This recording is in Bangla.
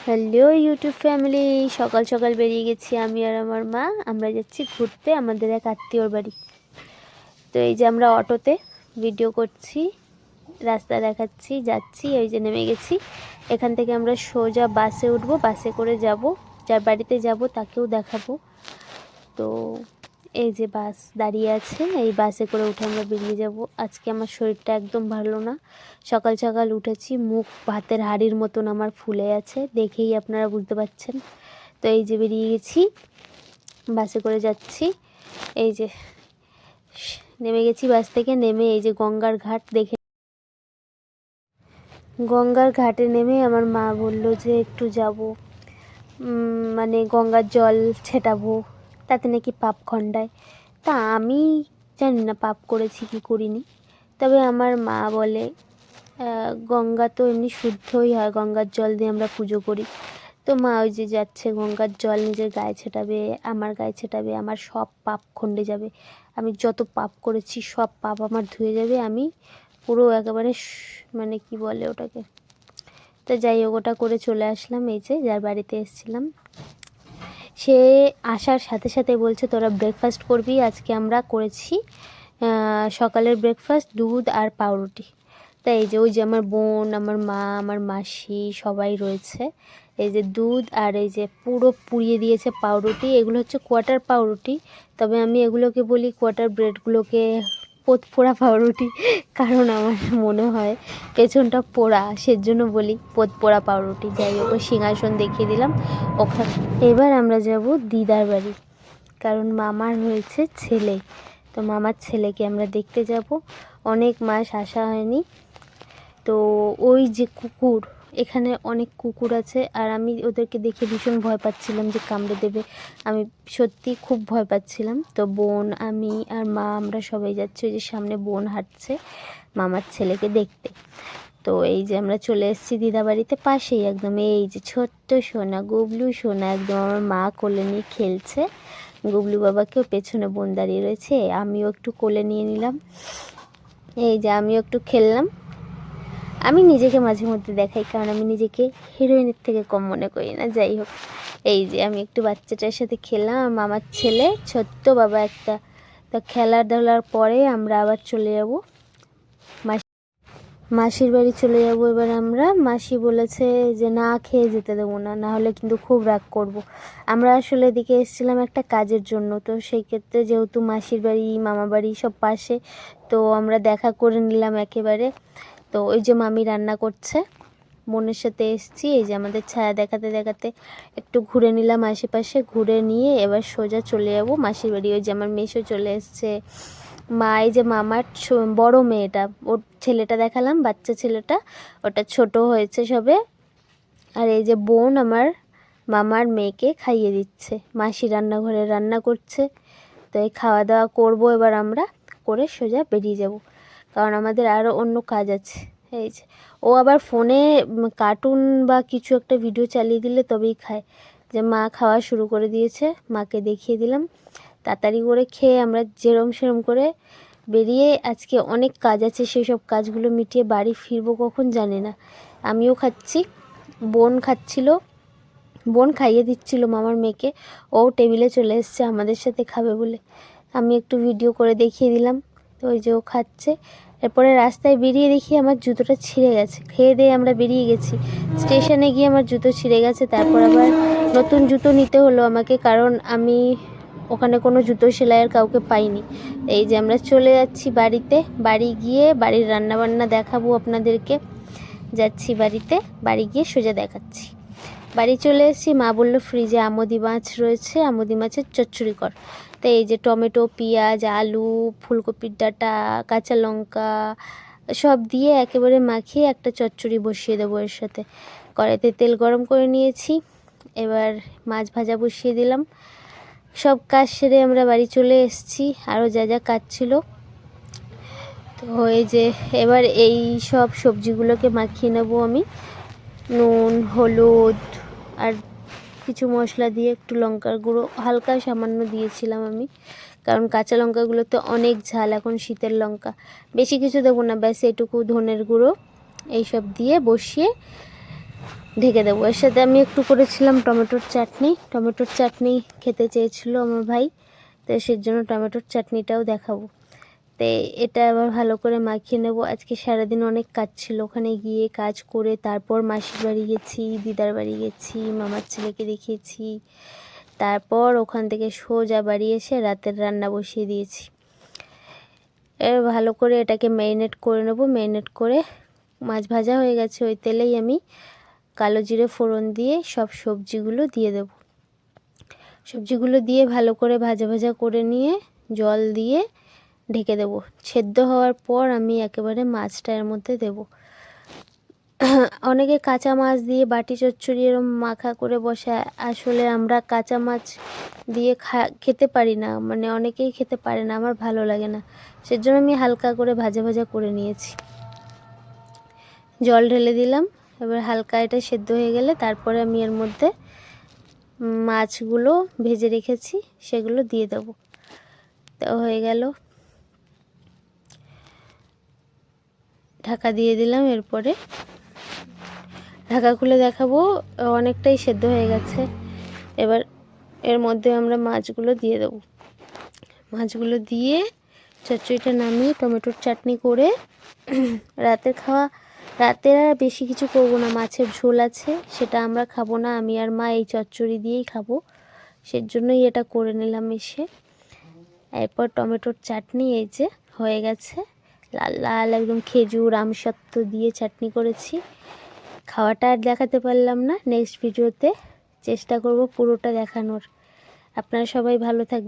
হ্যালো ইউটিউব ফ্যামিলি, সকাল সকাল বেরিয়ে গেছি আমি আর আমার মা। আমরা যাচ্ছি ঘুরতে আমাদের এক আত্মীয়র বাড়ি। তো এই যে আমরা অটোতে ভিডিও করছি, রাস্তা দেখাচ্ছি, যাচ্ছি। এই যে নেমে গেছি। এখান থেকে আমরা সোজা বাসে উঠবো, বাসে করে যাব, যার বাড়িতে যাব তাকেও দেখাবো। তো এই যে বাস দাঁড়িয়ে আছে, এই বাসে করে উঠে আমরা বেরিয়ে যাব। আজকে আমার শরীরটা একদম ভালো না, সকাল সকাল উঠেছি, মুখ ভাতের হাঁড়ির মতন আমার ফুলে আছে, দেখেই আপনারা বুঝতে পারছেন। তো এই যে বেরিয়ে গেছি, বাসে করে যাচ্ছি। এই যে নেমে গেছি বাস থেকে, নেমে এই যে গঙ্গার ঘাট দেখে, গঙ্গার ঘাটে নেমে আমার মা বলল যে একটু যাব, মানে গঙ্গার জল ছেটাবো, তাতে নাকি পাপ খণ্ডায়। তা আমি জানি না পাপ করেছি কি করিনি, তবে আমার মা বলে গঙ্গা তো এমনি শুদ্ধই হয়, গঙ্গার জল দিয়ে আমরা পুজো করি। তো মা ওই যে যাচ্ছে, গঙ্গার জল নিজের গায়ে ছেটাবে, আমার গায়ে ছেটাবে, আমার সব পাপ খণ্ডে যাবে। আমি যত পাপ করেছি সব পাপ আমার ধুয়ে যাবে, আমি পুরো একেবারে মানে কি বলে ওটাকে। তো যাই হোক, ওটা করে চলে আসলাম। এই যে যার বাড়িতে এসেছিলাম, সে আসার সাথে সাথে বলছে তোরা ব্রেকফাস্ট করবি। আজকে আমরা করেছি সকালের ব্রেকফাস্ট দুধ আর পাউরুটি। তাই এই যে ওই যে আমার বোন, আমার মা, আমার মাসি সবাই রয়েছে। এই যে দুধ আর এই যে পুরো পুড়িয়ে দিয়েছে পাউরুটি, এগুলো হচ্ছে কোয়ার্টার পাউরুটি, তবে আমি এগুলোকে বলি কোয়ার্টার ব্রেডগুলোকে পোড়া পাউরুটি, কারণ আমার মনে হয় পেছনটা পোড়া, সেজন্য বলি পোড়া পাউরুটি। যাই হোক, সিংহাসন দেখিয়ে দিলাম ওখানে। এবার আমরা যাব দিদার বাড়ি, কারণ মামার হয়েছে ছেলে, তো মামার ছেলেকে আমরা দেখতে যাব। অনেক মাস আসা হয়নি। তো ওই যে কুকুর, এখানে অনেক কুকুর আছে, আর আমি ওদেরকে দেখে ভীষণ ভয় পাচ্ছিলাম যে কামড়ে দেবে, আমি সত্যি খুব ভয় পাচ্ছিলাম। তো বোন, আমি আর মা আমরা সবাই যাচ্ছি। ওই যে সামনে বোন হাঁটছে মামার ছেলেকে দেখতে। তো এই যে আমরা চলে এসেছি দিদা বাড়িতে, পাশেই একদম। এই যে ছোট্ট সোনা, গুবলু সোনা, একদম আমার মা কোলে নিয়ে খেলছে। গুবলু বাবাকেও পেছনে বোন দাঁড়িয়ে রয়েছে, আমিও একটু কোলে নিয়ে নিলাম। এই যে আমিও একটু খেললাম। আমি নিজেকে মাঝে মধ্যে দেখাই, কারণ আমি নিজেকে হিরোইনের থেকে কম মনে করি না। যাই হোক, এই যে আমি একটু বাচ্চাটার সাথে খেললাম, মামার ছেলে ছোট্ট বাবা একটা। তো খেলাধুলার পরে আমরা আবার চলে যাব মাসির বাড়ি চলে যাব। এবার আমরা, মাসি বলেছে যে না খেয়ে যেতে দেবো না, না হলে কিন্তু খুব রাগ করব। আমরা আসলে এদিকে এসেছিলাম একটা কাজের জন্য, তো সেই ক্ষেত্রে যেহেতু মাসির বাড়ি মামা বাড়ি সব পাশে, তো আমরা দেখা করে নিলাম একেবারে। তো ওই যে মামি রান্না করছে, বোনের সাথে এসেছি। এই যে আমাদের ছায়া দেখাতে দেখাতে একটু ঘুরে নিলাম আশেপাশে, ঘুরে নিয়ে এবার সোজা চলে যাব মাসির বাড়ি। ওই যে আমার মেসো চলে এসছে, মা, এই যে মামার বড় মেয়েটা, ওর ছেলেটা দেখালাম, বাচ্চা ছেলেটা, ওটা ছোট হয়েছে সবে। আর এই যে বোন আমার মামার মেয়েকে খাইয়ে দিচ্ছে, মাসি রান্নাঘরে রান্না করছে। তো এই খাওয়া দাওয়া করবো এবার আমরা, করে সোজা বেরিয়ে যাব, কারণ আমাদের আরও অন্য কাজ আছে। এই যে ও আবার ফোনে কার্টুন বা কিছু একটা ভিডিও চালিয়ে দিলে তবেই খায়। যে মা খাওয়া শুরু করে দিয়েছে, মাকে দেখিয়ে দিলাম। তাড়াতাড়ি করে খেয়ে আমরা যেরম সেরম করে বেরিয়ে, আজকে অনেক কাজ আছে, সেই সব কাজগুলো মিটিয়ে বাড়ি ফিরবো কখন জানি না। আমিও খাচ্ছি, বোন খাচ্ছিল, বোন খাইয়ে দিচ্ছিল মামার মেয়েকে, ও টেবিলে চলে এসছে আমাদের সাথে খাবে বলে। আমি একটু ভিডিও করে দেখিয়ে দিলাম। তো ওই যে ও খাচ্ছে। এরপরে রাস্তায় বেরিয়ে দেখি আমার জুতোটা ছিঁড়ে গেছে। খেয়ে দিয়ে আমরা বেরিয়ে গেছি, স্টেশনে গিয়ে আমার জুতো ছিঁড়ে গেছে। তারপর আবার নতুন জুতো নিতে হলো আমাকে, কারণ আমি ওখানে কোনো জুতো সেলাইয়ের কাউকে পাইনি। এই যে আমরা চলে যাচ্ছি বাড়িতে, বাড়ি গিয়ে বাড়ির রান্নাবান্না দেখাবো আপনাদেরকে। যাচ্ছি বাড়িতে, বাড়ি গিয়ে সোজা দেখাচ্ছি। বাড়ি চলে এসেছি, মা বললো ফ্রিজে আমোদি মাছ রয়েছে, আমোদি মাছের চচ্চড়ি কর। তো এই যে টমেটো, পেঁয়াজ, আলু, ফুলকপির ডাঁটা, কাঁচা লঙ্কা সব দিয়ে একেবারে মাখিয়ে একটা চচ্চড়ি বসিয়ে দেবো এর সাথে। কড়াইতে তেল গরম করে নিয়েছি, এবার মাছ ভাজা বসিয়ে দিলাম। সব কাজ সেরে আমরা বাড়ি চলে এসেছি, আরও যা যা কাজ ছিল। তো এই যে এবার এই সব সবজিগুলোকে মাখিয়ে নেব আমি, নুন, হলুদ আর কিছু মশলা দিয়ে, একটু লঙ্কার গুঁড়ো হালকা সামান্য দিয়েছিলাম আমি, কারণ কাঁচা লঙ্কাগুলোতে অনেক ঝাল, এখন শীতের লঙ্কা। বেশি কিছু দেবো না, ব্যাস এটুকু ধনের গুঁড়ো, এইসব দিয়ে বসিয়ে ঢেকে দেবো। এর সাথে আমি একটু করেছিলাম টমেটোর চাটনি। টমেটোর চাটনি খেতে চেয়েছিল আমার ভাই, তো সেই জন্য টমেটোর চাটনিটাও দেখাবো। তো এটা আবার ভালো করে মাখিয়ে নেব। আজকে সারাদিন অনেক কাজ ছিল, ওখানে গিয়ে কাজ করে তারপর মাসির বাড়ি গেছি, দিদার বাড়ি গেছি, মামার ছেলেকে দেখিয়েছি, তারপর ওখান থেকে সোজা বাড়ি এসে রাতের রান্না বসিয়ে দিয়েছি। এর ভালো করে এটাকে ম্যারিনেট করে নেব। ম্যারিনেট করে মাছ ভাজা হয়ে গেছে, ওই তেলেই আমি কালো জিরে ফোড়ন দিয়ে সব সবজিগুলো দিয়ে দেব। সবজিগুলো দিয়ে ভালো করে ভাজা ভাজা করে নিয়ে জল দিয়ে ঢেকে দেব। সেদ্ধ হওয়ার পর আমি একেবারে মাছটা এর মধ্যে দেব। অনেকে কাঁচা মাছ দিয়ে বাটি চচ্চড়ি এরম মাখা করে বসায়, আসলে আমরা কাঁচা মাছ দিয়ে খেতে পারি না, মানে অনেকেই খেতে পারে না, আমার ভালো লাগে না, সেজন্য আমি হালকা করে ভাজা ভাজা করে নিয়েছি। জল ঢেলে দিলাম। এবার হালকা এটা সেদ্ধ হয়ে গেলে তারপরে আমি এর মধ্যে মাছগুলো ভেজে রেখেছি সেগুলো দিয়ে দেব। তো হয়ে গেল, ঢাকা দিয়ে দিলাম। এরপরে ঢাকা খুলে দেখাবো, অনেকটাই সেদ্ধ হয়ে গেছে। এবার এর মধ্যে আমরা মাছগুলো দিয়ে দেব। মাছগুলো দিয়ে চচ্চড়িটা নামিয়ে টমেটোর চাটনি করে রাতের খাওয়া। রাতের আর বেশি কিছু করব না, মাছের ঝোল আছে সেটা আমরা খাবো না, আমি আর মা এই চচ্চড়ি দিয়েই খাবো, সেজন্যই এটা করে নিলাম এসে। এরপর টমেটোর চাটনি এই যে হয়ে গেছে, লাল লাল একদম খেজুর আমসত্ত্ব দিয়ে চাটনি করেছি। খাওয়াটা আর দেখাতে পারলাম না, নেক্সট ভিডিওতে চেষ্টা করব পুরোটা দেখানোর। আপনারা সবাই ভালো থাকবেন।